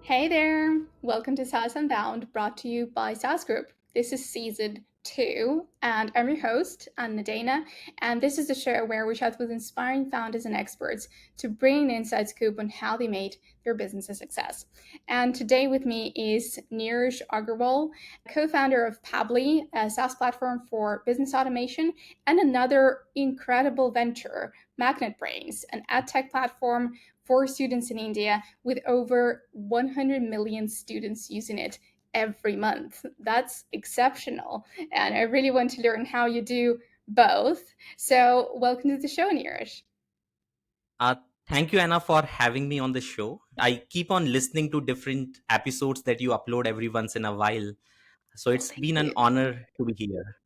Hey there! Welcome to saas.unbound, brought to you by saas.group. This is season 2, and I'm your host, Anna Dana, and this is the show where we chat with inspiring founders and experts to bring an inside scoop on how they made their business a success. And today with me is Neeraj Agarwal, co-founder of Pabbly, a SaaS platform for business automation, and another incredible venture, Magnet Brains, an EdTech platform for students in India with over 100 million students using it every month. That's exceptional. And I really want to learn how you do both. So, welcome to the show, Neeraj. Uh, Thank you, Anna, for having me on the show. I keep on listening to different episodes that you upload every once in a while. So Oh, it's thank been an you. honor to be here.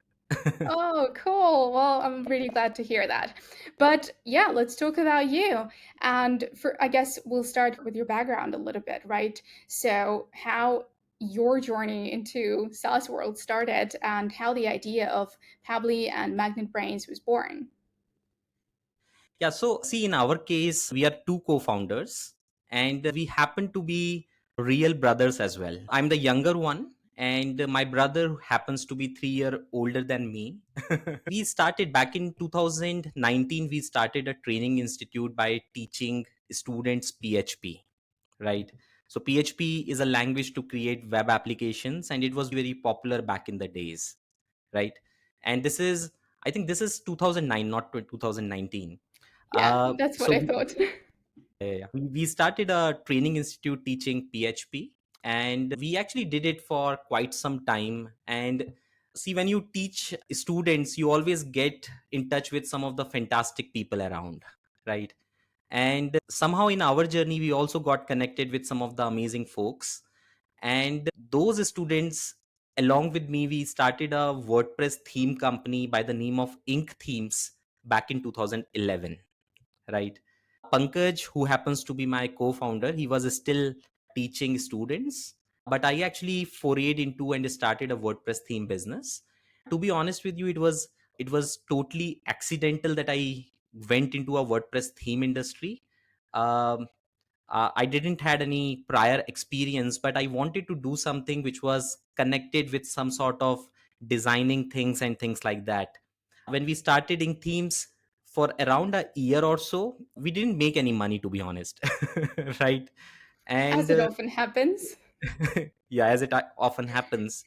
Oh, cool. Well, I'm really glad to hear that. But yeah, let's talk about you. And for I guess we'll start with your background a little bit, right? So, how your journey into SaaS world started and how the idea of Pabbly and Magnet Brains was born. Yeah, so see, in our case, we are two co founders and we happen to be real brothers as well. I'm the younger one, and my brother happens to be 3 years older than me. We started back in 2019, we started a training institute by teaching students PHP, right? So PHP is a language to create web applications, and it was very popular back in the days, right? And this is, I think this is 2009, not 2019. Yeah, uh, that's what so I we, thought. we started a training institute teaching PHP, and we actually did it for quite some time. And see, when you teach students, you always get in touch with some of the fantastic people around, right? And somehow in our journey, we also got connected with some of the amazing folks. And those students, along with me, we started a WordPress theme company by the name of Ink Themes back in 2011, right? Pankaj, who happens to be my co-founder, he was still teaching students, but I actually forayed into and started a WordPress theme business. To be honest with you, it was totally accidental that I went into a WordPress theme industry. um, I didn't had any prior experience, but I wanted to do something which was connected with some sort of designing things and things like that. When we started in themes, for around a year or so, we didn't make any money, to be honest. Right? As And it often happens. yeah, as it often happens.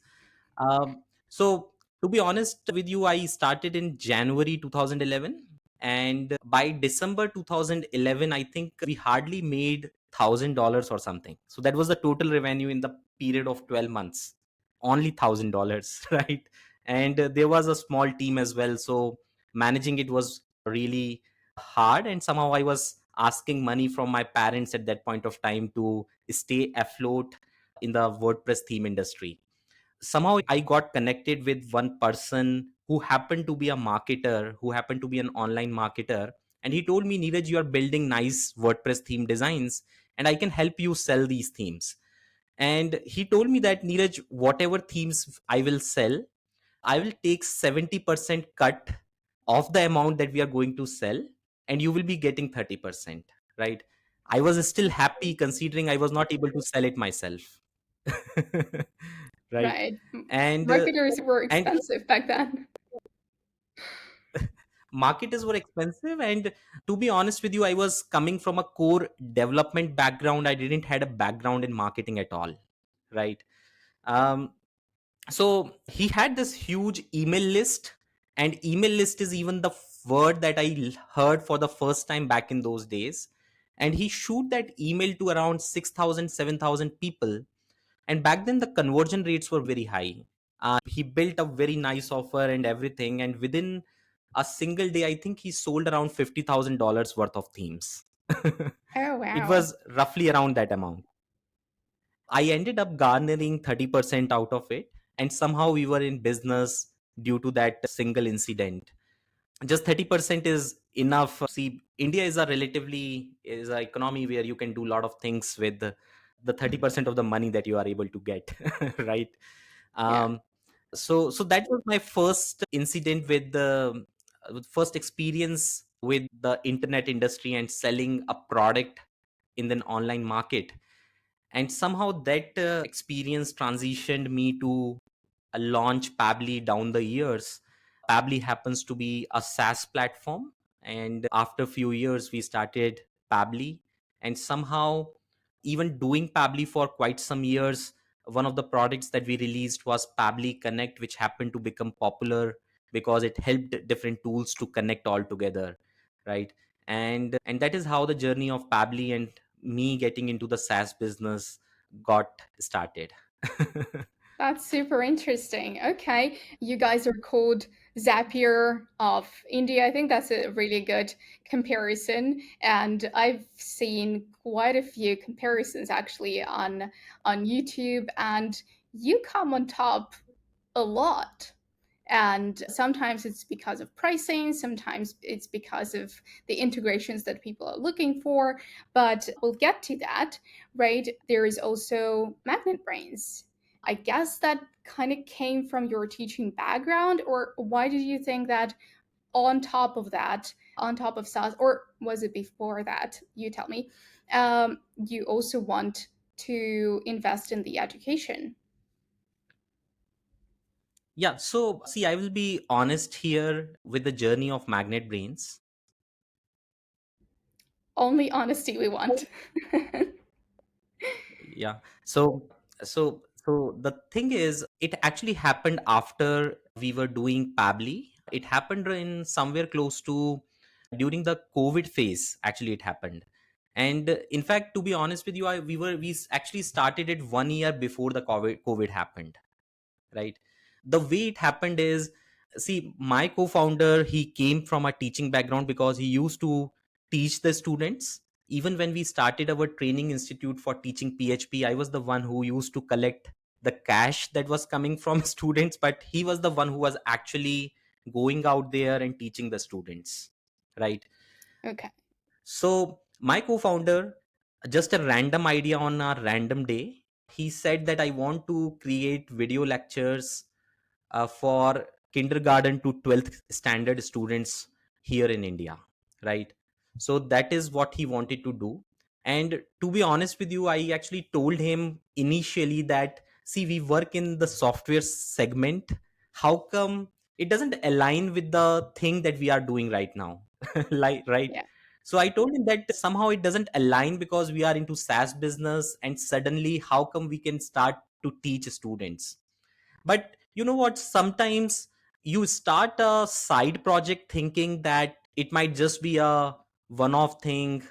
So to be honest with you, I started in January 2011, and by December 2011, I think we hardly made $1,000 or something. So that was the total revenue in the period of 12 months, only $1,000, right? And there was a small team as well, so managing it was really hard. And somehow I was asking money from my parents at that point of time to stay afloat in the WordPress theme industry. Somehow I got connected with one person who happened to be a marketer, who happened to be an online marketer. And he told me, Neeraj, you are building nice WordPress theme designs, and I can help you sell these themes. And he told me that, Neeraj, whatever themes I will sell, I will take 70% cut of the amount that we are going to sell, and you will be getting 30%, right? I was still happy considering I was not able to sell it myself. Right? Right. and uh, Marketers were and expensive back then. marketers were expensive. And to be honest with you, I was coming from a core development background. I didn't had a background in marketing at all, right? um, so he had this huge email list, and email list is even the word that I heard for the first time back in those days. And he shoot that email to around 6,000, 7,000 people. And back then the conversion rates were very high. He built a very nice offer and everything, and within a single day, I think he sold around $50,000 worth of themes. Oh, It wow. was roughly around that amount. I ended up garnering 30% out of it, and somehow we were in business due to that single incident. Just 30% is enough. See, India is a relatively is an economy where you can do a lot of things with the 30% of the money that you are able to get, right? Yeah. um so that was my first incident with the first experience with the internet industry and selling a product in an online market. And somehow that experience transitioned me to launch Pabbly down the years. Pabbly happens to be a SaaS platform, and after a few years, we started Pabbly, and somehow, even doing Pabbly for quite some years, one of the products that we released was Pabbly Connect, which happened to become popular because it helped different tools to connect all together, right? And that is how the journey of Pabbly and me getting into the SaaS business got started. That's super interesting. Okay. You guys are called Zapier of India. I think that's a really good comparison. And I've seen quite a few comparisons actually on YouTube, and you come on top a lot. And sometimes it's because of pricing, sometimes it's because of the integrations that people are looking for, but we'll get to that, right? There is also Magnet Brains. I guess that kind of came from your teaching background, or why did you think that on top of that, on top of SaaS, or was it before that? You tell me. You also want to invest in the education. Yeah, so see, I will be honest here with the journey of Magnet Brains. Only honesty we want. Yeah. So the thing is, it actually happened after we were doing Pabbly. It happened in somewhere close to during the COVID phase. Actually, it happened. And in fact, to be honest with you, we actually started it 1 year before the COVID happened, right? The way it happened is, see, my co-founder, he came from a teaching background because he used to teach the students. Even when we started our training institute for teaching PHP, I was the one who used to collect the cash that was coming from students, but he was the one who was actually going out there and teaching the students, right? Okay. So my co-founder, just a random idea on a random day, he said that I want to create video lectures for kindergarten to 12th standard students here in India, right? So that is what he wanted to do. And to be honest with you, I actually told him initially that, see, we work in the software segment. How come it doesn't align with the thing that we are doing right now? Like, right? Yeah. So I told him that somehow it doesn't align because we are into SaaS business, and suddenly how come we can start to teach students? But you know what? Sometimes you start a side project thinking that it might just be a one off thing,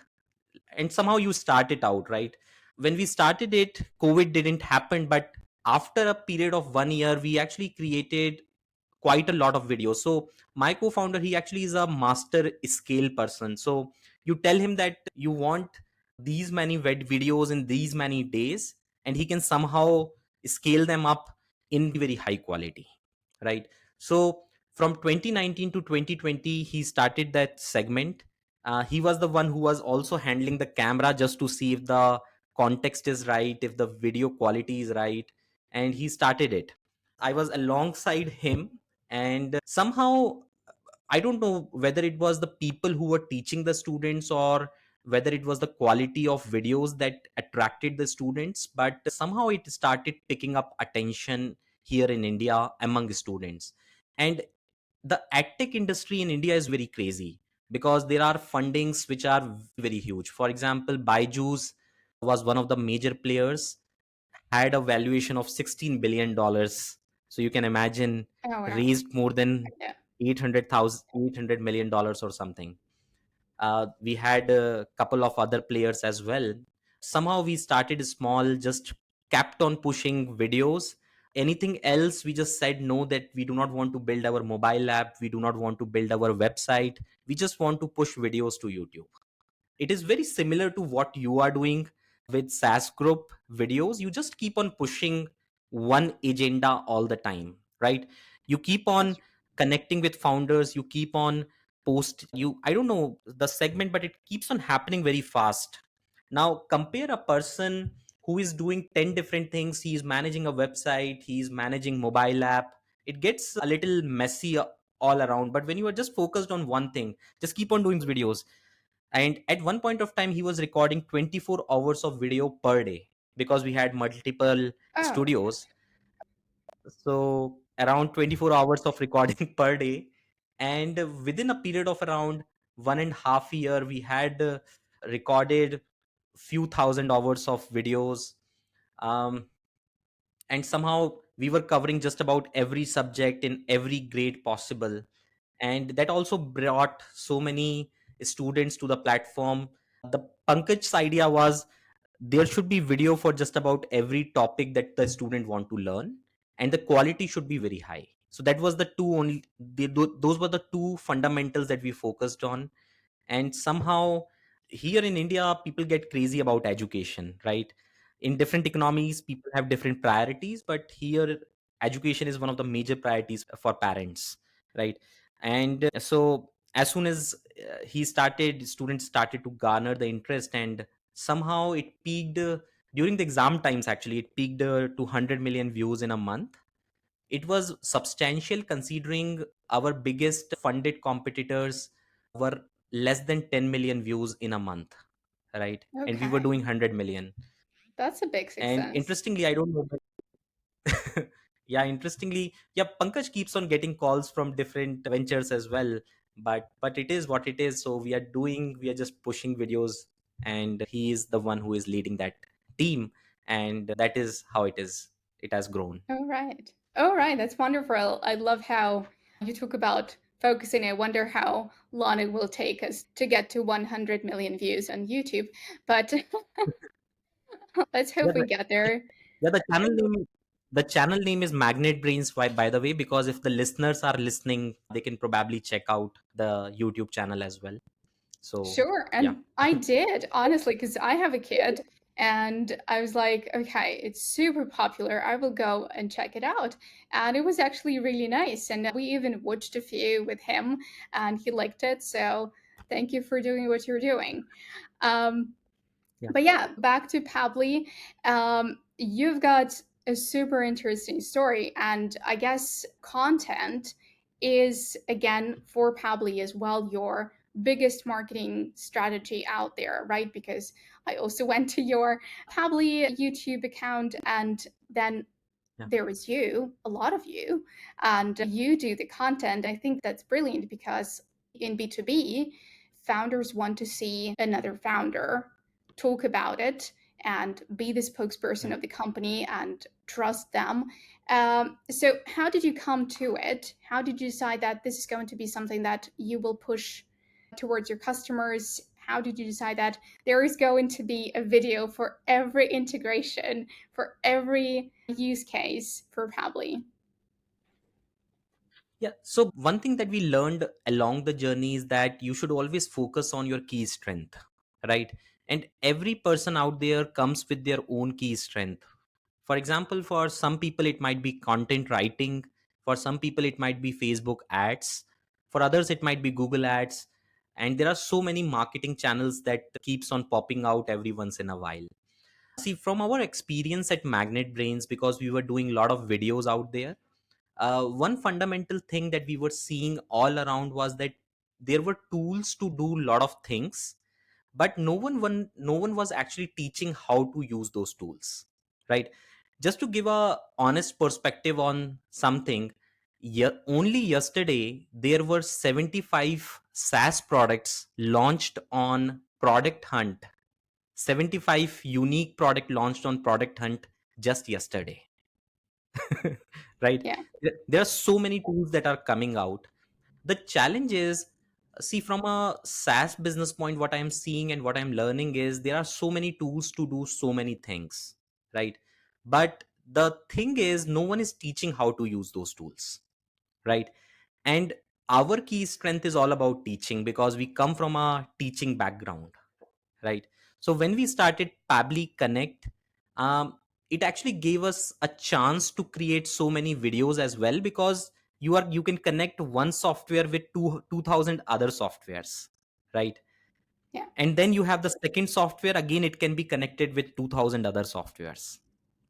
and somehow you start it out, right? When we started it, COVID didn't happen, but after a period of 1 year, we actually created quite a lot of videos. So my co-founder, he actually is a master scale person. So you tell him that you want these many videos in these many days, and he can somehow scale them up in very high quality, right? So from 2019 to 2020, he started that segment. He was the one who was also handling the camera just to see if the context is right, if the video quality is right, and he started it. I was alongside him, and somehow I don't know whether it was the people who were teaching the students or whether it was the quality of videos that attracted the students, but somehow it started picking up attention here in India among students. And the edtech industry in India is very crazy because there are fundings which are very huge. For example, Byju's was one of the major players, had a valuation of $16 billion. So you can imagine, Oh wow. raised more than Yeah. 800 million dollars or something. We had a couple of other players as well. Somehow we started small, just kept on pushing videos. Anything else, we just said no, that we do not want to build our mobile app. We do not want to build our website. We just want to push videos to YouTube. It is very similar to what you are doing with SaaS group videos. You just keep on pushing one agenda all the time, right? You keep on That's connecting with founders, you keep on post you, I don't know the segment, but it keeps on happening very fast. Now compare a person who is doing 10 different things. He is managing a website, he is managing mobile app. It gets a little messy all around. But when you are just focused on one thing, just keep on doing videos. And at one point of time, he was recording 24 hours of video per day because we had multiple Oh, studios. So around 24 hours of recording per day. And within a period of around 1.5 year, we had recorded few thousand hours of videos. Um, and somehow we were covering just about every subject in every grade possible, and that also brought so many students to the platform. The Pankaj's idea was there should be video for just about every topic that the student want to learn, and the quality should be very high. So that was the two only those were the two fundamentals that we focused on. And somehow here in India people get crazy about education, right? In different economies people have different priorities, but here education is one of the major priorities for parents, right? And so as soon as he started, students started to garner the interest, and somehow it peaked during the exam times. Actually it peaked to 100 million views in a month. It was substantial considering our biggest funded competitors were less than 10 million views in a month, right? And we were okay. doing 100 million. That's a big And success. interestingly, I don't know, yeah, interestingly, yeah, Pankaj keeps on getting calls from different ventures as well. But it is what it is. So we are just pushing videos, and he is the one who is leading that team, and that is how it has grown. All right. All right. That's wonderful. I love how you talk about focusing. I wonder how long it will take us to get to 100 million views on YouTube. But let's Yeah, hope we get there. yeah, the channel name is Magnet Brains. Why, by the way, because if the listeners are listening, they can probably check out the YouTube channel as well. So Sure. yeah, And I did, honestly, because I have a kid and I was like, okay, it's super popular. I will go and check it out. And it was actually really nice. And we even watched a few with him and he liked it. So thank you for doing what you're doing. Um, yeah, but yeah, back to Pabbly. You've got a super interesting story, and I guess content is again for Pabbly as well your biggest marketing strategy out there, right? Because I also went to your Pabbly YouTube account, and then yeah, there is you, a lot of you, and you do the content. I think that's brilliant because in B2B, founders want to see another founder talk about it and be the spokesperson right. of the company and trust them. So, how did you come to it? How did you decide that this is going to be something that you will push towards your customers? How did you decide that there is going to be a video for every integration, for every use case for Pabbly? Yeah. So one thing that we learned along the journey is that you should always focus on your key strength, right? And every person out there comes with their own key strength. For example, for some people, it might be content writing. For some people, it might be Facebook ads. For others, it might be Google ads. And there are so many marketing channels that keeps on popping out every once in a while. See, from our experience at Magnet Brains, because we were doing a lot of videos out there, one fundamental thing that we were seeing all around was that there were tools to do a lot of things, but no one was actually teaching how to use those tools, right? Just to give a honest perspective on something, yeah, only yesterday there were 75 SaaS products launched on Product Hunt. 75 unique product launched on Product Hunt just yesterday. Right? Yeah, There are so many tools that are coming out. The challenge is, see, from a SaaS business point, what I'm seeing and what I'm learning is there are so many tools to do so many things, right? But the thing is, no one is teaching how to use those tools, right? And our key strength is all about teaching because we come from a teaching background, right? So when we started Pabbly Connect, um, it actually gave us a chance to create so many videos as well, because you can connect one software with 2000 other softwares, right? yeah, And then you have the second software, again it can be connected with 2000 other softwares,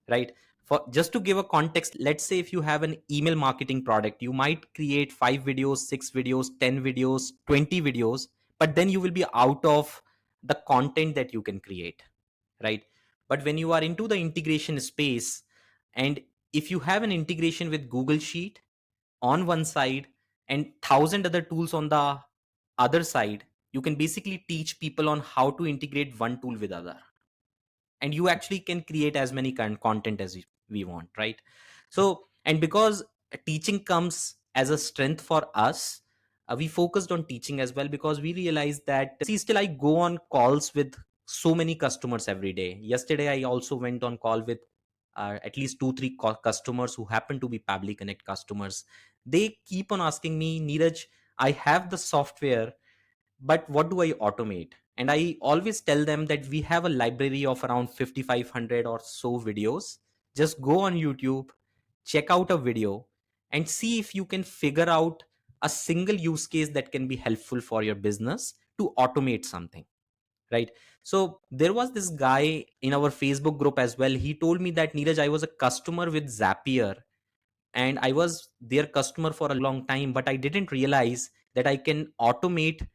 right? For just to give a context, let's say if you have an email marketing product, you might create 5 videos, 6 videos, 10 videos, 20 videos, but then you will be out of the content that you can create, right? But when you are into the integration space, and if you have an integration with Google Sheet on one side and thousand other tools on the other side, you can basically teach people on how to integrate one tool with other, and you actually can create as many content as we want, right? So, and because teaching comes as a strength for us, we focused on teaching as well, because we realized that, see, still I go on calls with so many customers every day. Yesterday I also went on call with at least 2 3 customers who happen to be Pabbly Connect customers. They keep on asking me, Neeraj, I have the software, but what do I automate? And I always tell them that we have a library of around 5500 or so videos. Just go on YouTube, check out a video, and see if you can figure out a single use case that can be helpful for your business to automate something, right? So there was this guy in our Facebook group as well. He told me that, Neeraj, I was a customer with Zapier, and I was their customer for a long time, but I didn't realize that I can automate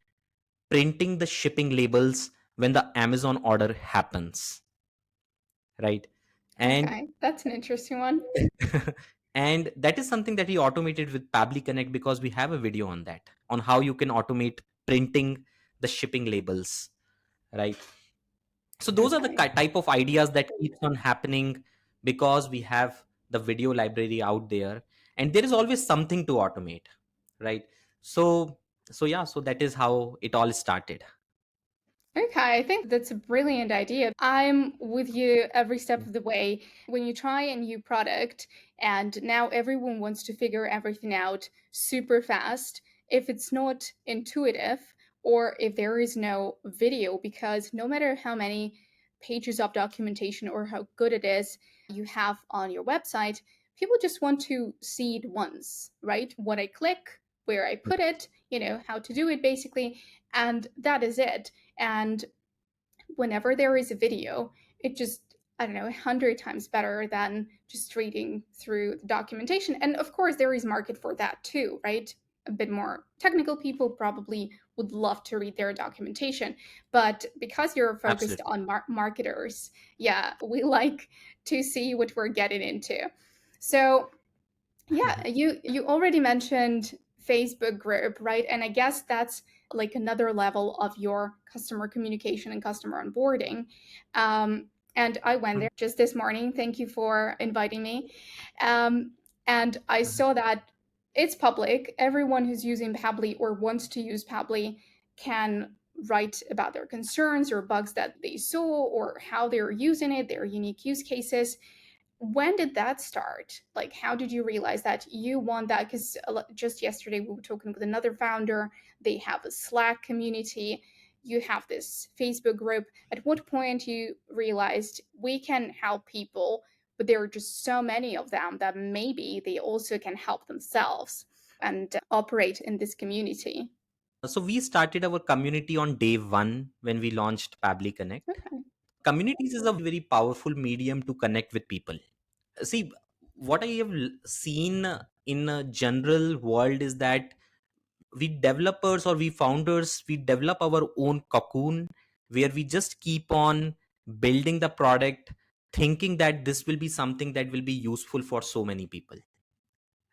printing the shipping labels when the Amazon order happens, right? And Okay, that's an interesting one. and that is something that we automated with Pabbly Connect, because we have a video on that, on how you can automate printing the shipping labels, right? So those are the Okay. type of ideas that keeps on happening, because we have the video library out there, and there is always something to automate, right? So yeah, so that is how it all started. Okay, I think that's a brilliant idea. I'm with you every step of the way. When you try a new product and now everyone wants to figure everything out super fast, if it's not intuitive or if there is no video, because no matter how many pages of documentation or how good it is you have on your website, people just want to see it once, right? What I click, where I put it, how to do it basically, and that is it. And whenever there is a video, it just, I don't know, 100 times better than just reading through the documentation. And of course, there is market for that too, right? A bit more technical people probably would love to read their documentation. But because you're focused Absolutely. on marketers, yeah, we like to see what we're getting into. So yeah, you already mentioned Facebook group, right? And I guess that's like another level of your customer communication and customer onboarding. And I went there just this morning. Thank you for inviting me. Um, and I saw that it's public. Everyone who's using Pabbly or wants to use Pabbly can write about their concerns or bugs that they saw or how they're using it, their unique use cases. When did that start? Like, how did you realize that you want that? Because just yesterday we were talking with another founder. They have a Slack community. You have this Facebook group. At what point you realized we can help people, but there are just so many of them that maybe they also can help themselves and operate in this community? So we started our community on day one when we launched Pabbly Connect. Okay. Communities is a very powerful medium to connect with people. See, what I have seen in a general world is that we developers or we founders, we develop our own cocoon where we just keep on building the product, thinking that this will be something that will be useful for so many people,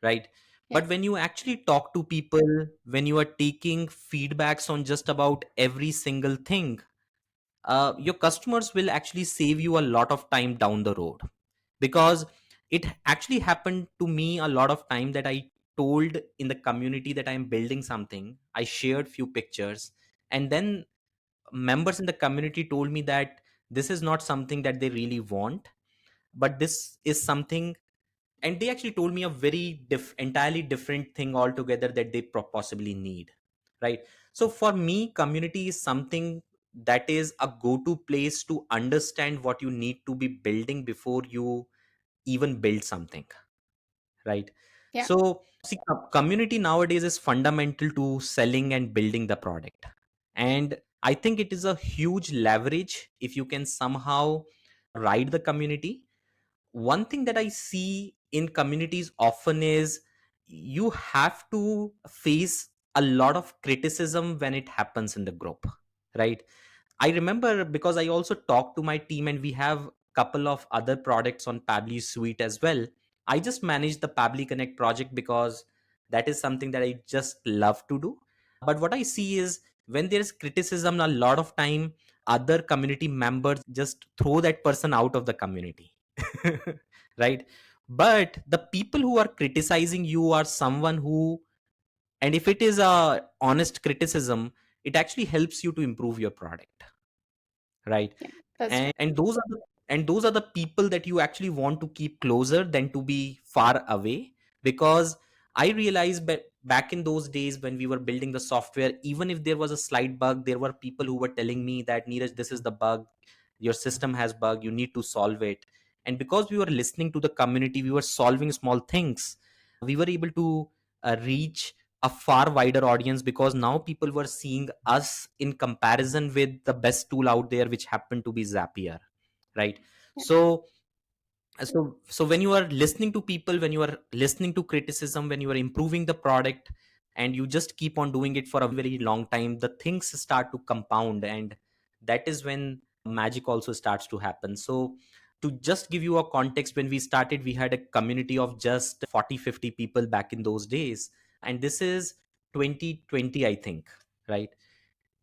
right? Yeah. But when you actually talk to people, when you are taking feedbacks on just about every single thing, your customers will actually save you a lot of time down the road. Because it actually happened to me a lot of time that I told in the community that I'm building something, I shared few pictures, and then members in the community told me that this is not something that they really want, but this is something, and they actually told me a very entirely different thing altogether that they possibly need, right? So for me, community is something that is a go-to place to understand what you need to be building before you even build something, right? Yeah. So see, community nowadays is fundamental to selling and building the product, and I think it is a huge leverage if you can somehow ride the community. One thing that I see in communities often is you have to face a lot of criticism when it happens in the group, right? I remember, because I also talk to my team, and we have couple of other products on Pabbly suite as well. I just manage the Pabbly Connect project because that is something that I just love to do. But what I see is when there's criticism, a lot of time other community members just throw that person out of the community. Right? But the people who are criticizing you are someone who, and if it is a honest criticism, it actually helps you to improve your product, right? Yeah, that's true. And those are the people that you actually want to keep closer than to be far away. Because I realized back in those days when we were building the software, even if there was a slight bug, there were people who were telling me that, Neeraj, this is the bug, your system has bug, you need to solve it. And because we were listening to the community, we were solving small things, we were able to reach a far wider audience, because now people were seeing us in comparison with the best tool out there, which happened to be Zapier, right? Yeah. So so so when you are listening to people, when you are listening to criticism, when you are improving the product, and you just keep on doing it for a very long time, the things start to compound, and that is when magic also starts to happen. So to just give you a context, when we started, we had a community of just 40-50 people back in those days, and this is 2020, I think, right?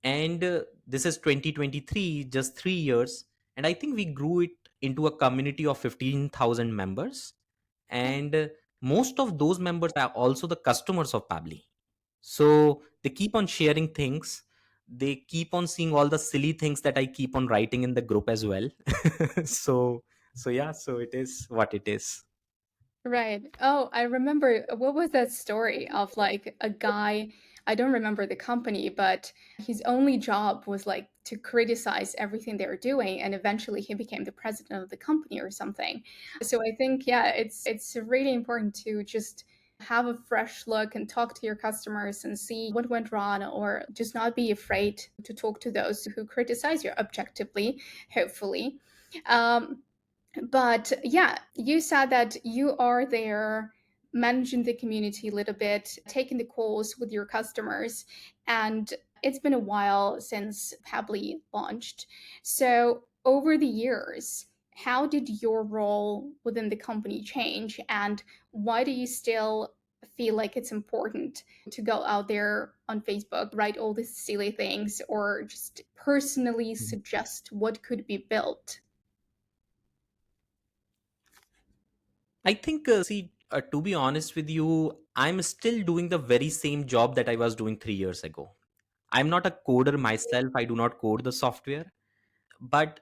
And this is 2023, just 3 years, and I think we grew it into a community of 15,000 members. Yeah. And most of those members are also the customers of Pabbly. So they keep on sharing things, they keep on seeing all the silly things that I keep on writing in the group as well. So yeah, so it is what it is. Right. Oh, I remember. What was that story of like a guy? I don't remember the company, but his only job was like to criticize everything they were doing, and eventually he became the president of the company or something. So I think, yeah, it's really important to just have a fresh look and talk to your customers and see what went wrong, or just not be afraid to talk to those who criticize you objectively, hopefully. Um, but yeah, you said that you are there managing the community a little bit, taking the calls with your customers, and it's been a while since Pabbly launched. So, over the years, how did your role within the company change, and why do you still feel like it's important to go out there on Facebook, write all these silly things, or just personally suggest what could be built? I think, to be honest with you, I'm still doing the very same job that I was doing 3 years ago. I'm not a coder myself. I do not code the software, but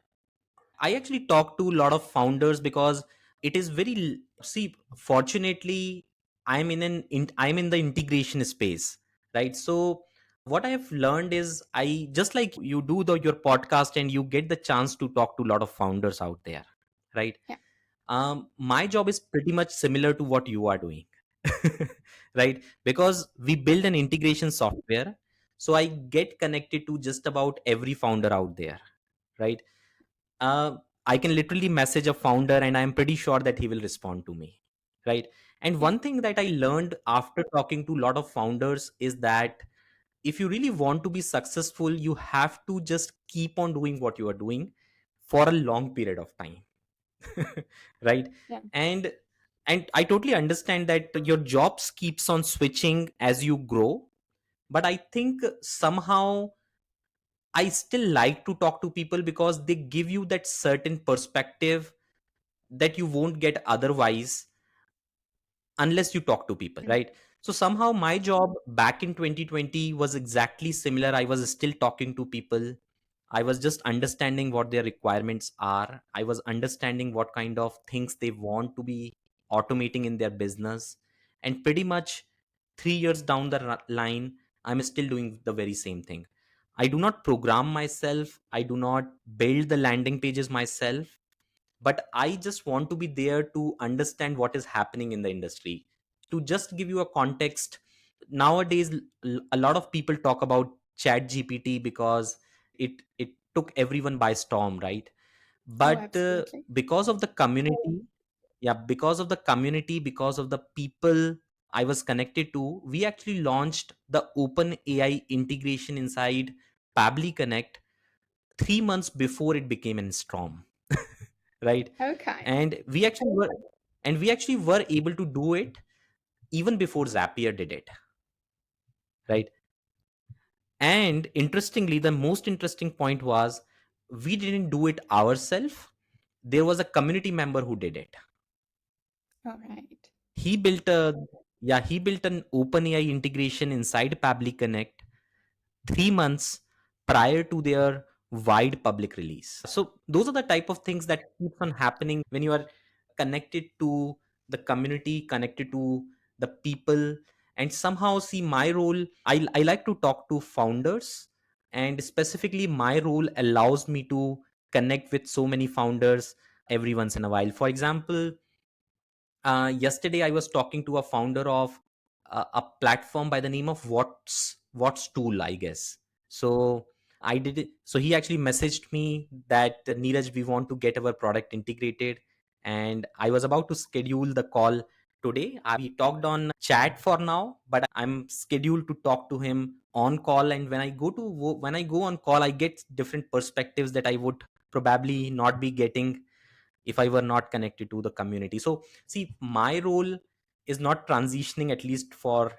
I actually talk to a lot of founders because it is very, see, fortunately, I'm in the integration space, right? So what I have learned is, I just like you do your podcast and you get the chance to talk to a lot of founders out there, right? Yeah. My job is pretty much similar to what you are doing, right? Because we build an integration software, so I get connected to just about every founder out there, right? uh, I can literally message a founder and I'm pretty sure that he will respond to me, right? And Yeah. one thing that I learned after talking to a lot of founders is that if you really want to be successful, you have to just keep on doing what you are doing for a long period of time. Right? Yeah. And and I totally understand that your jobs keeps on switching as you grow, but I think somehow I still like to talk to people because they give you that certain perspective that you won't get otherwise unless you talk to people, Mm. right? So somehow my job back in 2020 was exactly similar. I was still talking to people. I was just understanding what their requirements are. I was understanding what kind of things they want to be automating in their business. And pretty much 3 years down the line, I'm still doing the very same thing. I do not program myself. I do not build the landing pages myself, but I just want to be there to understand what is happening in the industry. To just give you a context, nowadays a lot of people talk about chat gpt because it took everyone by storm, right? Oh, But absolutely. because of the community, yeah, because of the community, because of the people I was connected to, we actually launched the open AI integration inside Pabbly Connect 3 months before it became a storm. right? Okay. And we actually were able to do it even before Zapier did it, right? And interestingly, the most interesting point was we didn't do it ourselves. There was a community member who did it. All right. He built a he built an OpenAI integration inside Pabbly Connect 3 months prior to their wide public release. So those are the type of things that keeps on happening when you are connected to the community, connected to the people. And somehow, see, my role, I like to talk to founders, and specifically my role allows me to connect with so many founders every once in a while. For example, yesterday I was talking to a founder of a platform by the name of What's Tool, I guess. So I did it. So he actually messaged me that, Neeraj, we want to get our product integrated, and I was about to schedule the call today. We talked on chat for now, but I'm scheduled to talk to him on call. And when I go on call, I get different perspectives that I would probably not be getting if I were not connected to the community. So see, my role is not transitioning, at least for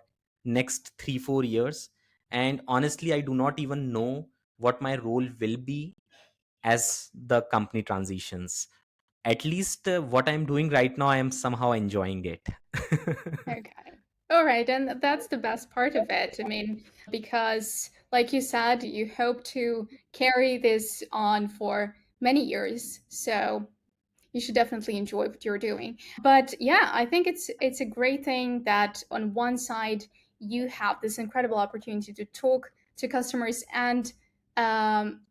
next 3 4 years. And honestly, I do not even know what my role will be as the company transitions. At least what I'm doing right now, I am somehow enjoying it. Okay. All right. And that's the best part of it. I mean, because, like you said, you hope to carry this on for many years. So you should definitely enjoy what you're doing. But yeah, I think it's a great thing that on one side you have this incredible opportunity to talk to customers, and um,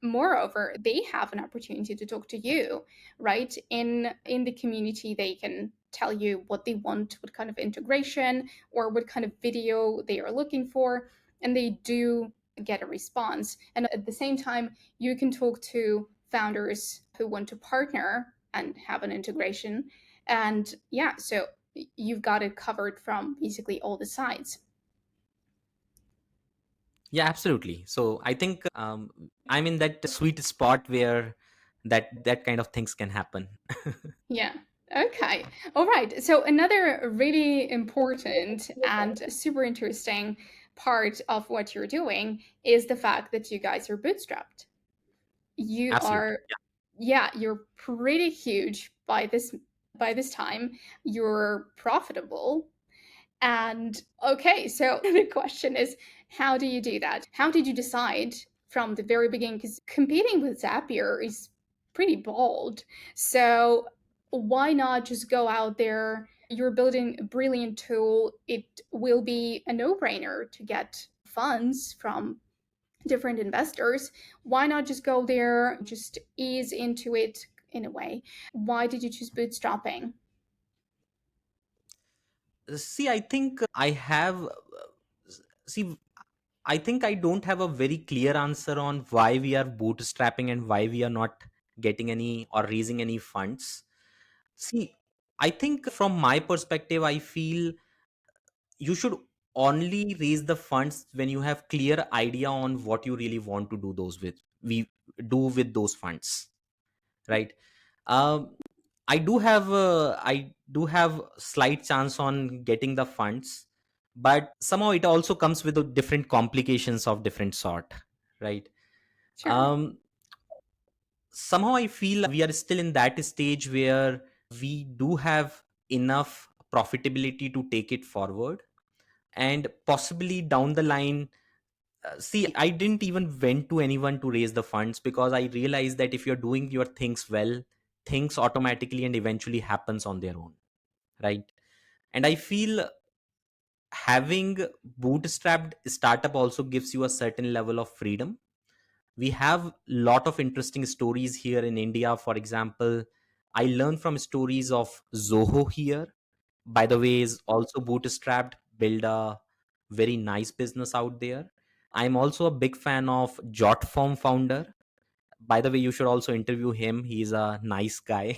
moreover, they have an opportunity to talk to you, right? In the community, they can tell you what they want, what kind of integration or what kind of video they are looking for, and they do get a response. And at the same time, you can talk to founders who want to partner and have an integration. And yeah, so you've got it covered from basically all the sides. Yeah, absolutely. So I think I'm in that sweet spot where that kind of things can happen. Yeah. Okay. All right. So another really important and super interesting part of what you're doing is the fact that you guys are bootstrapped. You Absolutely. are, yeah, you're pretty huge by this time. You're profitable. And okay, so the question is, how do you do that? How did you decide from the very beginning? Because competing with Zapier is pretty bold. So why not just go out there? You're building a brilliant tool. It will be a no brainer to get funds from different investors. Why not just go there, just ease into it in a way? Why did you choose bootstrapping? See, I think I have. See, I think I don't have a very clear answer on why we are bootstrapping and why we are not getting any or raising any funds. See, I think from my perspective, I feel you should only raise the funds when you have clear idea on what you really want to do those with. We do with those funds, right? Um, I do have slight chance on getting the funds, but somehow it also comes with the different complications of different sort, right? Sure. Um, Somehow I feel we are still in that stage where we do have enough profitability to take it forward, and possibly down the line. See, I didn't even went to anyone to raise the funds because I realized that if you're doing your things well, things automatically and eventually happens on their own, right? And I feel having bootstrapped startup also gives you a certain level of freedom. We have lot of interesting stories here in India. For example, I learned from stories of Zoho here, by the way, is also bootstrapped, build a very nice business out there. I'm also a big fan of Jotform founder. By the way, you should also interview him. He's a nice guy.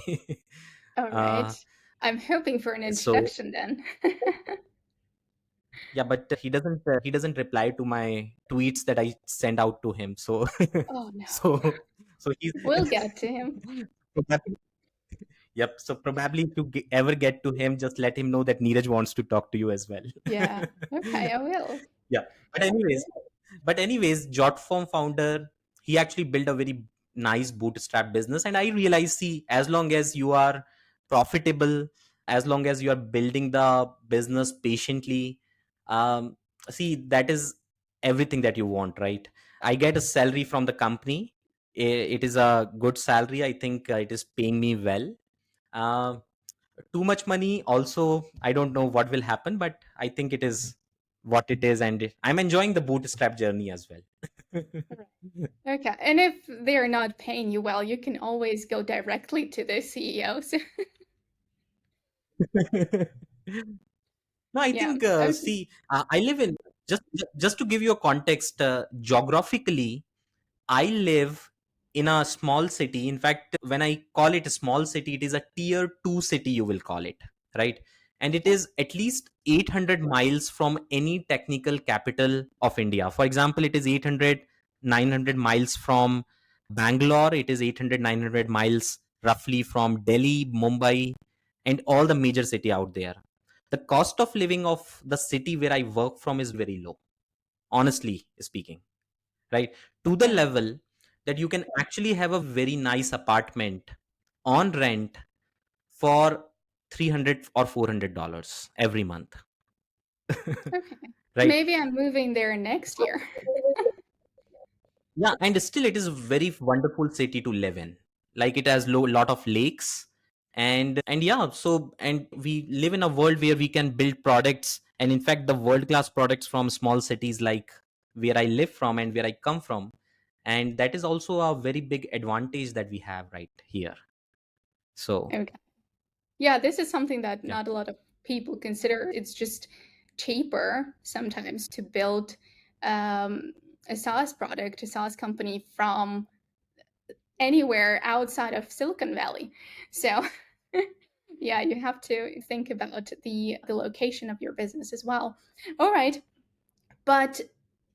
All right. uh, I'm hoping for an so introduction then. yeah, but he doesn't reply to my tweets that I send out to him. So Oh no. so so he's We'll get to him. Yep. So probably if you ever get to him, just let him know that Neeraj wants to talk to you as well. Yeah. Okay, I will. Yeah. But anyways, Jotform founder, he actually built a very nice bootstrap business. And I realize, see, as long as you are profitable, as long as you are building the business patiently, um, see, that is everything that you want, right? I get a salary from the company. It is a good salary. I think it is paying me well. Uh, Too much money also, I don't know what will happen, but I think it is what it is, and I'm enjoying the bootstrap journey as well. Okay. And if they're not paying you well, you can always go directly to the CEO. So, No, I yeah. think Okay. see, I live in, just to give you a context, geographically I live in a small city. In fact, when I call it a small city, it is a tier 2 city, you will call it, right? And it Okay. is at least 800 miles from any technical capital of India. For example, it is 800, 900 miles from Bangalore. It is 800, 900 miles roughly from Delhi, Mumbai, and all the major city out there. The cost of living of the city where I work from is very low, honestly speaking, right? To the Yeah. level that you can actually have a very nice apartment on rent for 300 or $400 every month. Okay. Right? Maybe I'm moving there next year. Yeah, and still it is a very wonderful city to live in. Like it has lot of lakes, and yeah, so and we live in a world where we can build products, and in fact the world class products from small cities like where I live from and where I come from. And that is also a very big advantage that we have right here. So, Okay. Yeah, this is something that yeah. not a lot of people consider. It's just cheaper sometimes to build um, a SaaS product, a SaaS company from anywhere outside of Silicon Valley. So, yeah, you have to think about the location of your business as well. All right, but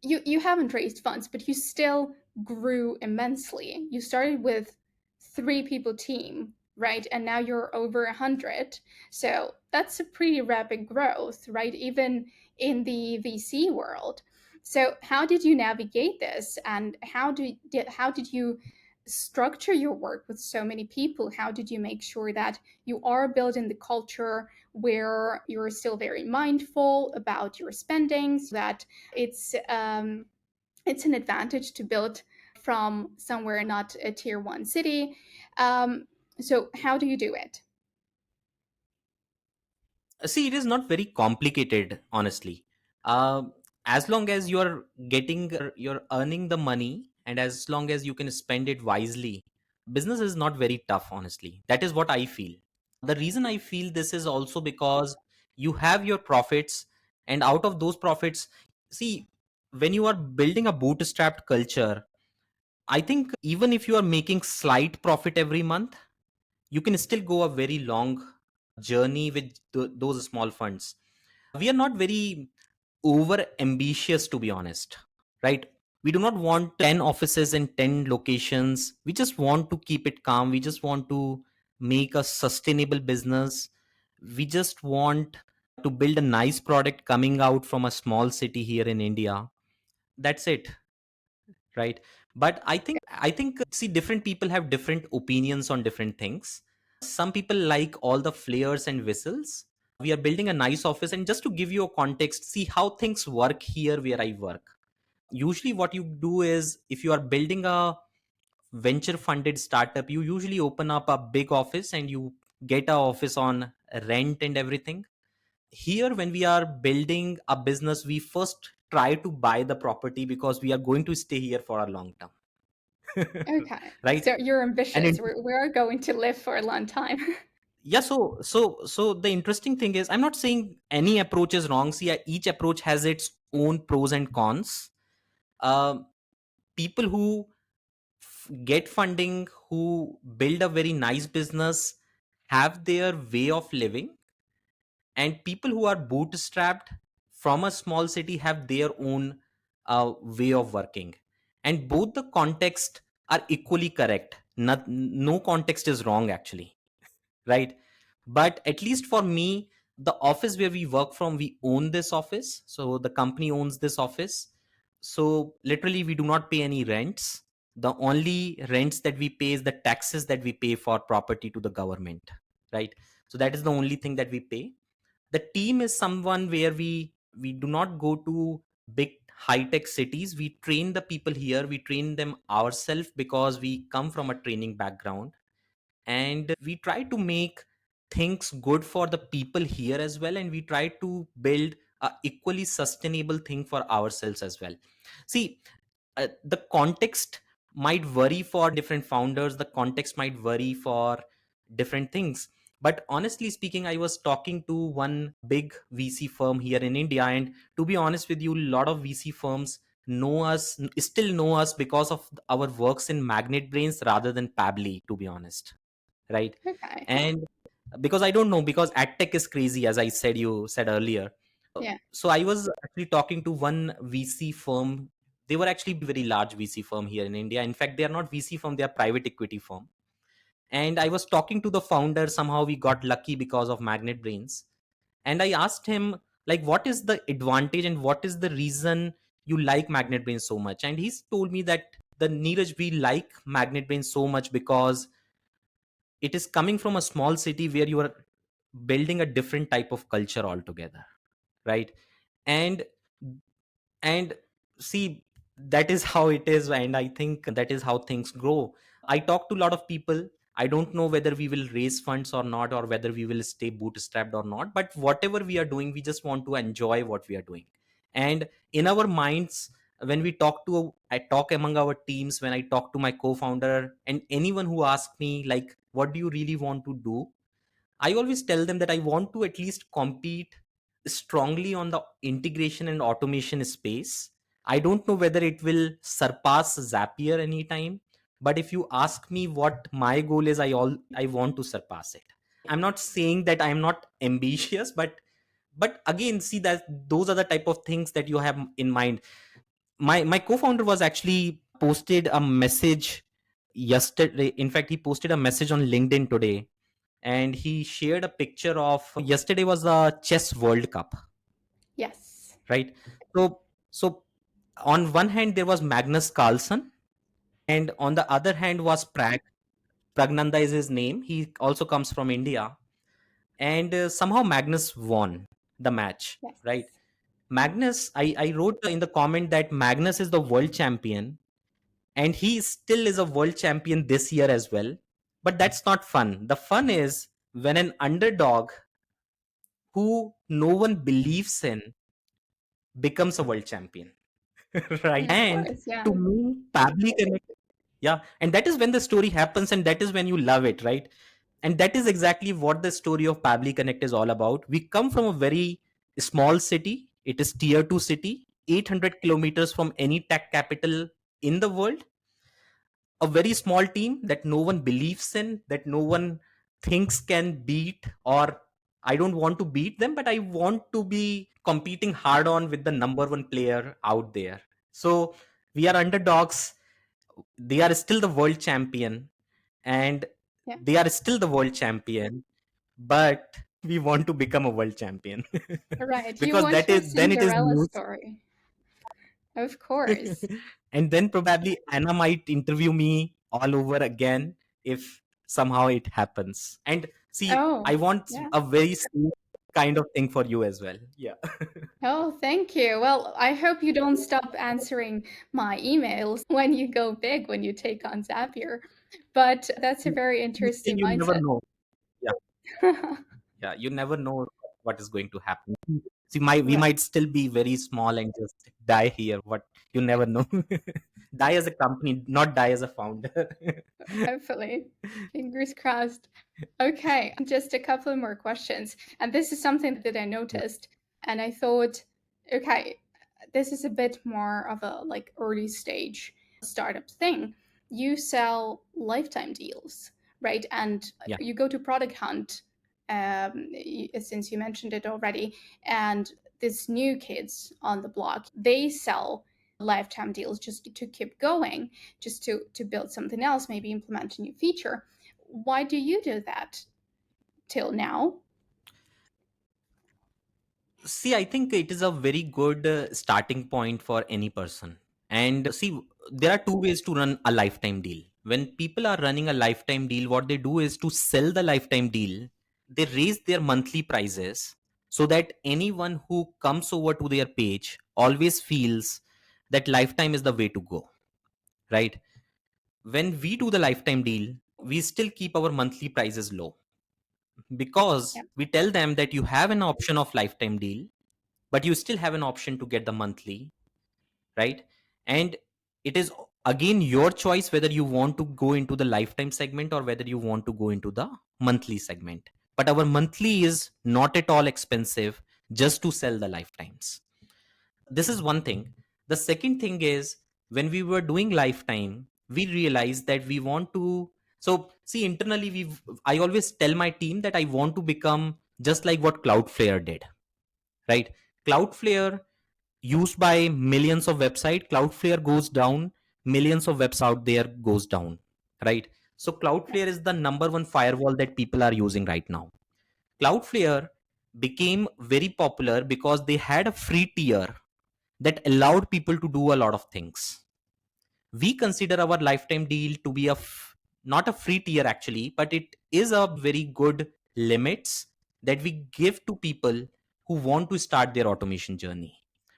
you haven't raised funds, but you still grew immensely. You started with 3 people team, right? And now you're over 100. So that's a pretty rapid growth, right? Even in the VC world. So how did you navigate this, and how did you structure your work with so many people? How did you make sure that you are building the culture where you're still very mindful about your spending, so that it's an advantage to build from somewhere not a tier 1 city. So how do you do it? See, it is not very complicated, honestly. Uh, as long as you're earning the money, and as long as you can spend it wisely, business is not very tough, honestly. That is what I feel. The reason I feel this is also because you have your profits, and out of those profits, see, when you are building a bootstrapped culture, I think even if you are making slight profit every month, you can still go a very long journey with those small funds. We are not very over ambitious, to be honest, right? We do not want 10 offices in 10 locations. We just want to keep it calm. We just want to make a sustainable business. We just want to build a nice product coming out from a small city here in India. That's it, right? But I think see, different people have different opinions on different things. Some people like all the flares and whistles. We are building a nice office, and just to give you a context, see how things work here where I work. Usually what you do is, if you are building a venture funded startup, you usually open up a big office and you get a office on rent and everything. Here, when we are building a business, we first try to buy the property because we are going to stay here for a long term. Okay, Right? so you're And ambitious. We're going to live for a long time. yeah, so the interesting thing is, I'm not saying any approach is wrong. See, each approach has its own pros and cons. um, People who get funding, who build a very nice business, have their way of living, and people who are bootstrapped from a small city have their own way of working. And both the context are equally correct. No context is wrong, actually. right? But at least for me, the office where we work from, we own this office. So the company owns this office. So literally, we do not pay any rents. The only rents that we pay is the taxes that we pay for property to the government, right? So that is the only thing that we pay. The team is someone where we do not go to big high tech cities. We train the people here, we train them ourselves because we come from a training background, and we try to make things good for the people here as well, and we try to build a equally sustainable thing for ourselves as well. See, the context might vary for different founders, the context might vary for different things. But honestly speaking, I was talking to one big VC firm here in India, and to be honest with you, a lot of VC firms still know us because of our works in Magnet Brains rather than Pabbly, to be honest, right? Okay. And because I don't know, because EdTech is crazy, as I said, you said earlier. Yeah. So I was actually talking to one VC firm. They were actually very large VC firm here in India. In fact, they are not VC firm, they are private equity firm. And I was talking to the founder. Somehow we got lucky because of Magnet Brains. And I asked him, like, what is the advantage and what is the reason you like Magnet Brains so much? And he's told me that the Neeraj, we like Magnet Brains so much because it is coming from a small city where you are building a different type of culture altogether, right? And and see, that is how it is, and I think that is how things grow. I talk to a lot of people. I don't know whether we will raise funds or not, or whether we will stay bootstrapped or not, but whatever we are doing, we just want to enjoy what we are doing. And in our minds, when we talk to I talk among our teams, when I talk to my co-founder and anyone who asks me, like, what do you really want to do, I always tell them that I want to at least compete strongly on the integration and automation space. I don't know whether it will surpass Zapier anytime, but if you ask me what my goal is, I want to surpass it. I'm not saying that I'm not ambitious, but again, see, that those are the type of things that you have in mind. My co-founder was actually posted a message yesterday. In fact, he posted a message on LinkedIn today, and he shared a picture of yesterday was the chess world cup, Yes. right? So on one hand there was Magnus Carlsen, and on the other hand was Pragnanda is his name. He also comes from India, and somehow Magnus won the match, Yes. right? Magnus, I wrote in the comment that Magnus is the world champion, and he still is a world champion this year as well. But that's not fun. The fun is when an underdog who no one believes in becomes a world champion, right? Of And course. Yeah. to me, Pabbly Connect, yeah, and that is when the story happens, and that is when you love it, right? And that is exactly what the story of Pabbly Connect is all about. We come from a very small city. It is tier 2 city, 800 kilometers from any tech capital in the world. A very small team that no one believes in, that no one thinks can beat, or I don't want to beat them, but I want to be competing hard on with the number one player out there. So we are underdogs. They are still the world champion, and Yeah. they are still the world champion, but we want to become a world champion Right. You because want that your is then it is Cinderella news. story. Of course. And then probably Anna might interview me all over again if somehow it happens. And see, I Oh, want yeah. a very same kind of thing for you as well. Yeah. Oh, thank you. Well, I hope you don't stop answering my emails when you go big, when you take on Zapier. But that's a very interesting You never mindset. know. Yeah. Yeah. You never know what is going to happen. See, we Right. might still be very small and just die here. What you never know. Die as a company, not die as a founder. Hopefully. Fingers crossed. Okay, just a couple more questions. And this is something that I Yeah. noticed. And I thought, okay, this is a bit more of a like early stage startup thing. You sell lifetime deals, right? And Yeah. you go to Product Hunt, since you mentioned it already, and these new kids on the block, they sell lifetime deals just to keep going, just to build something else, maybe implement a new feature. Why do you do that? till now? See, I think it is a very good starting point for any person. And see, there are two ways to run a lifetime deal. When people are running a lifetime deal, what they do is to sell the lifetime deal, they raise their monthly prices so that anyone who comes over to their page always feels that lifetime is the way to go, right? When we do the lifetime deal, we still keep our monthly prices low because Yeah. we tell them that you have an option of lifetime deal, but you still have an option to get the monthly, right? And it is again your choice whether you want to go into the lifetime segment or whether you want to go into the monthly segment. But our monthly is not at all expensive just to sell the lifetimes. This is one thing. The second thing is, when we were doing lifetime, we realized that we want to, so see, internally I always tell my team that I want to become just like what Cloudflare did, right? Cloudflare, used by millions of website, Cloudflare goes down, millions of webs out there goes down, right? So Yeah. Cloudflare is the number one firewall that people are using right now. Cloudflare became very popular because they had a free tier that allowed people to do a lot of things. We consider our lifetime deal to be not a free tier actually, but it is a very good limits that we give to people who want to start their automation journey.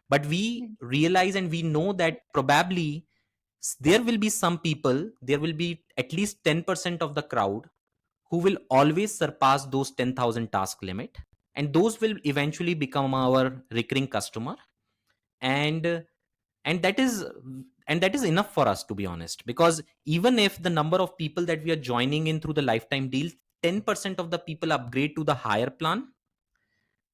But we Mm. realize and we know that probably there will be some people, there will be at least 10% of the crowd who will always surpass those 10,000 task limit, and those will eventually become our recurring customer. And and that is and that is enough for us, to be honest, because even if the number of people that we are joining in through the lifetime deal, 10% of the people upgrade to the higher plan,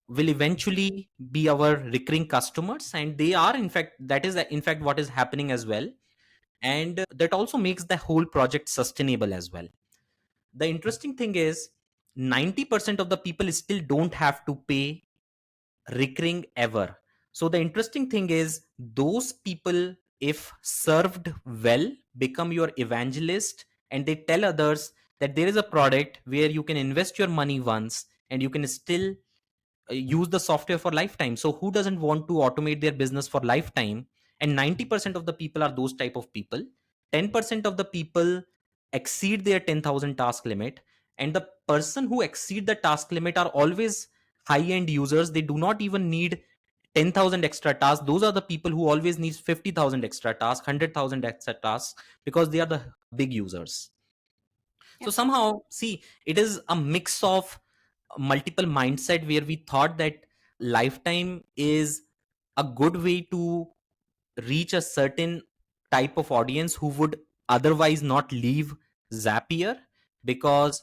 will eventually be our recurring customers, and they are, in fact, that is in fact what is happening as well. And that also makes the whole project sustainable as well. The interesting thing is, 90% of the people still don't have to pay recurring ever. So the interesting thing is, those people, if served well, become your evangelist, and they tell others that there is a product where you can invest your money once and you can still use the software for lifetime. So who doesn't want to automate their business for lifetime? And 90% of the people are those type of people. 10% of the people exceed their 10,000 task limit, and the person who exceed the task limit are always high end users. They do not even need 10,000 extra tasks. Those are the people who always needs 50,000 extra tasks, 100,000 extra tasks, because they are the big users. Yeah. So somehow, see, it is a mix of multiple mindset where we thought that lifetime is a good way to reach a certain type of audience who would otherwise not leave Zapier, because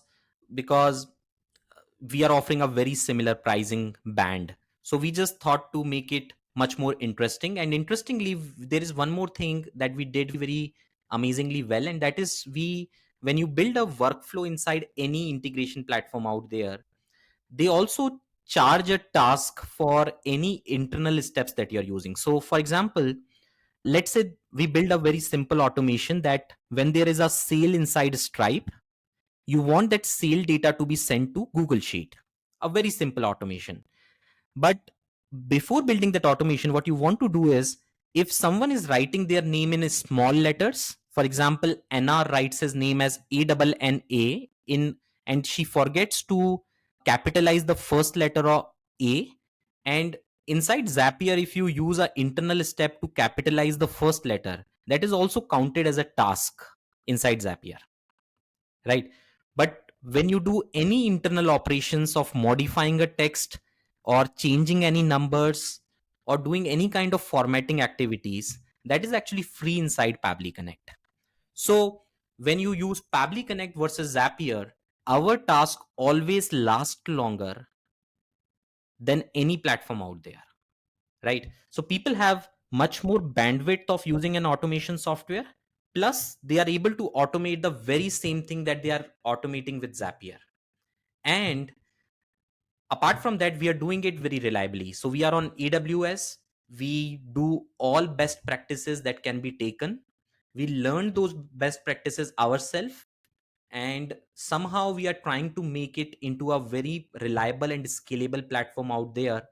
we are offering a very similar pricing band. So we just thought to make it much more interesting. And interestingly, there is one more thing that we did very amazingly well, and that is, we when you build a workflow inside any integration platform out there, they also charge a task for any internal steps that you're using. So for example, let's say we build a very simple automation that when there is a sale inside Stripe, you want that sale data to be sent to Google Sheet. A very simple automation. But before building that automation, what you want to do is, if someone is writing their name in small letters, for example, Anna writes his name as ANNA in, and she forgets to capitalize the first letter of A. And inside Zapier, if you use an internal step to capitalize the first letter, that is also counted as a task inside Zapier, right? But when you do any internal operations of modifying a text or changing any numbers or doing any kind of formatting activities, that is actually free inside Pabbly Connect. So when you use Pabbly Connect versus Zapier, our task always lasts longer than any platform out there, right? So people have much more bandwidth of using an automation software. Plus, they are able to automate the very same thing that they are automating with Zapier. And apart from that, we are doing it very reliably. So we are on AWS. We do all best practices that can be taken. We learn those best practices ourselves, and somehow we are trying to make it into a very reliable and scalable platform out there.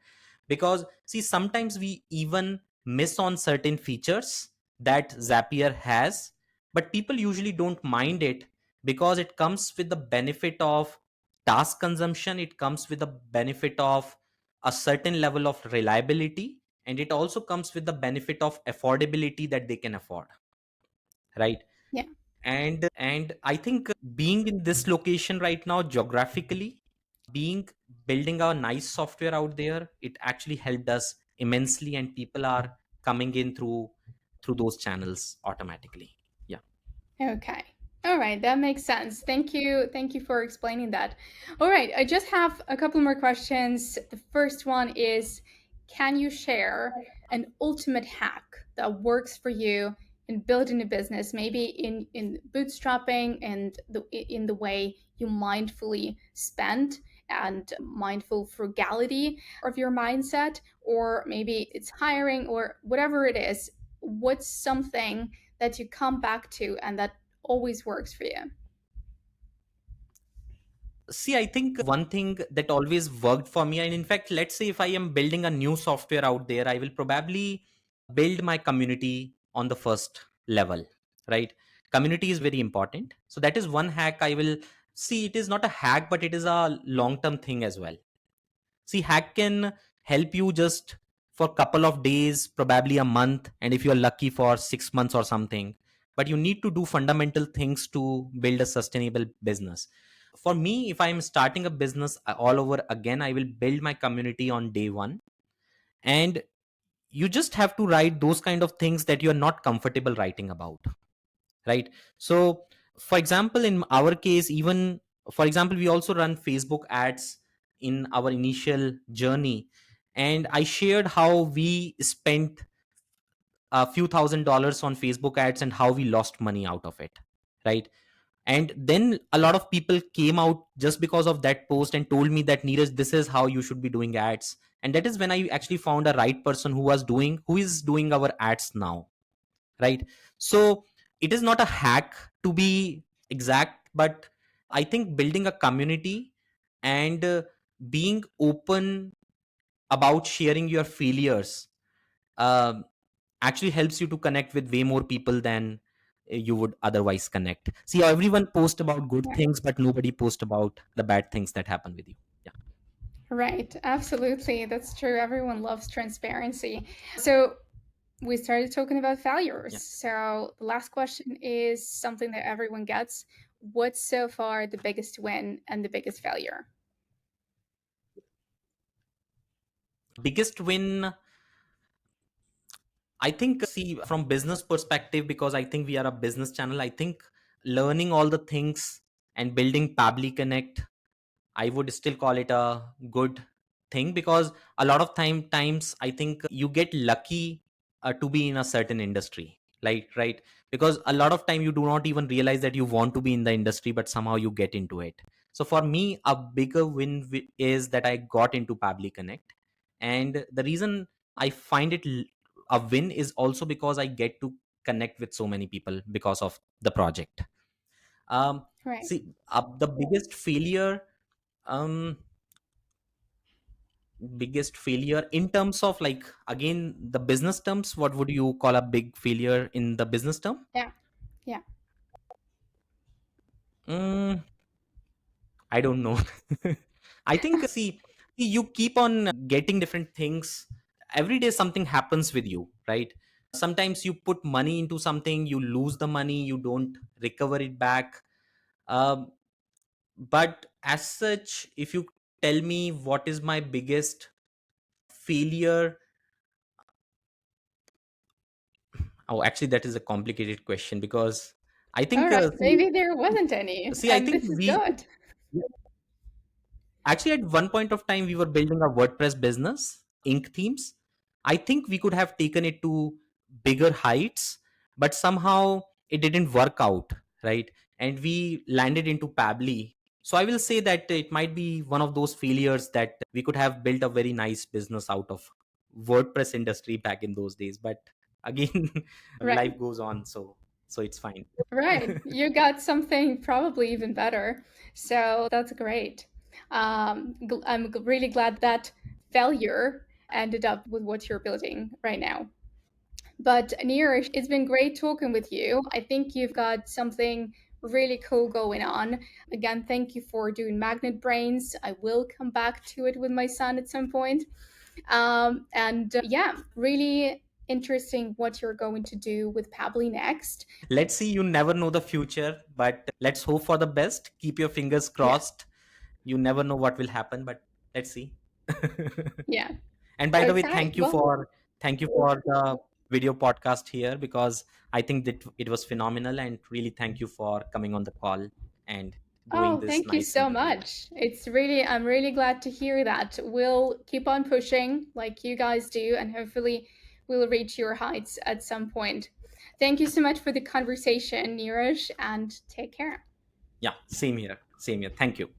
Because see, sometimes we even miss on certain features that Zapier has, but people usually don't mind it because it comes with the benefit of task consumption, it comes with the benefit of a certain level of reliability, and it also comes with the benefit of affordability that they can afford, right? Yeah. And I think being in this location right now geographically, being building a nice software out there, it actually helped us immensely, and people are coming in through those channels automatically. Yeah. Okay. All right, that makes sense. Thank you. Thank you for explaining that. All right, I just have a couple more questions. The first one is, can you share an ultimate hack that works for you in building a business, maybe in bootstrapping and in the way you mindfully spend and mindful frugality of your mindset, or maybe it's hiring or whatever it is. What's something that you come back to and that always works for you? See, I think one thing that always worked for me, and in fact, let's say if I am building a new software out there, I will probably build my community on the first level, right? Community is very important. So that is one hack I will see. It is not a hack, but it is a long term thing as well. See, hack can help you just for a couple of days, probably a month, and if you're lucky for 6 months or something. But you need to do fundamental things to build a sustainable business. For me, if I'm starting a business all over again, I will build my community on day one. And you just have to write those kind of things that you're not comfortable writing about, right? So for example, in our case, even for example, we also run Facebook ads in our initial journey, and I shared how we spent a few $1,000s on Facebook ads and how we lost money out of it, right? And then a lot of people came out just because of that post and told me that, Neeraj, this is how you should be doing ads. And that is when I actually found a right person who is doing our ads now, right? So it is not a hack to be exact, but I think building a community and being open about sharing your failures uh, actually helps you to connect with way more people than you would otherwise connect. See, everyone post about good Yeah. things, but nobody post about the bad things that happen with you. Yeah. Right, absolutely. That's true. Everyone loves transparency. So, we started talking about failures. Yeah. So, the last question is something that everyone gets. What's so far the biggest win and the biggest failure? Biggest win, I think, see, from business perspective, because I think we are a business channel, I think learning all the things and building Pabbly Connect, I would still call it a good thing, because a lot of times I think you get lucky to be in a certain industry, right? Because a lot of time you do not even realize that you want to be in the industry, but somehow you get into it. So for me, a bigger win is that I got into Pabbly Connect, and the reason I find it a win is also because I get to connect with so many people because of the project. um Right. See, the biggest failure, um biggest failure in terms of, like, again, the business terms, what would you call a big failure in the business term? Yeah. Yeah. mm, I don't know. I think, see, you keep on getting different things every day. Something happens with you, right? Sometimes you put money into something, you lose the money, you don't recover it back. um, but as such, if you tell me what is my biggest failure, oh, actually, that is a complicated question, because I All think, right. Maybe there wasn't any, see, I and think this is we good. actually, at one point of time, we were building a WordPress business, ink themes. I think we could have taken it to bigger heights, but somehow it didn't work out, right? And we landed into Pabbly. So I will say that it might be one of those failures, that we could have built a very nice business out of WordPress industry back in those days. But again, Right. life goes on. So so it's fine. Right. You got something probably even better. So that's great. I'm really glad that failure ended up with what you're building right now. But Neeraj, it's been great talking with you. I think you've got something really cool going on. Again, thank you for doing Magnet Brains. I will come back to it with my son at some point. And yeah, really interesting what you're going to do with Pabbly next. Let's see, you never know the future, but let's hope for the best. Keep your fingers Yeah, crossed. You never know what will happen, but let's see. yeah. And by the way, Okay. Well, thank you for the video podcast here, because I think that it was phenomenal, and really thank you for coming on the call and doing oh, this thank you nice so interview. much. I'm really glad to hear that. We'll keep on pushing like you guys do, and hopefully we'll reach your heights at some point. Thank you so much for the conversation, Neeraj, and take care. Yeah, same here. Same here. Thank you.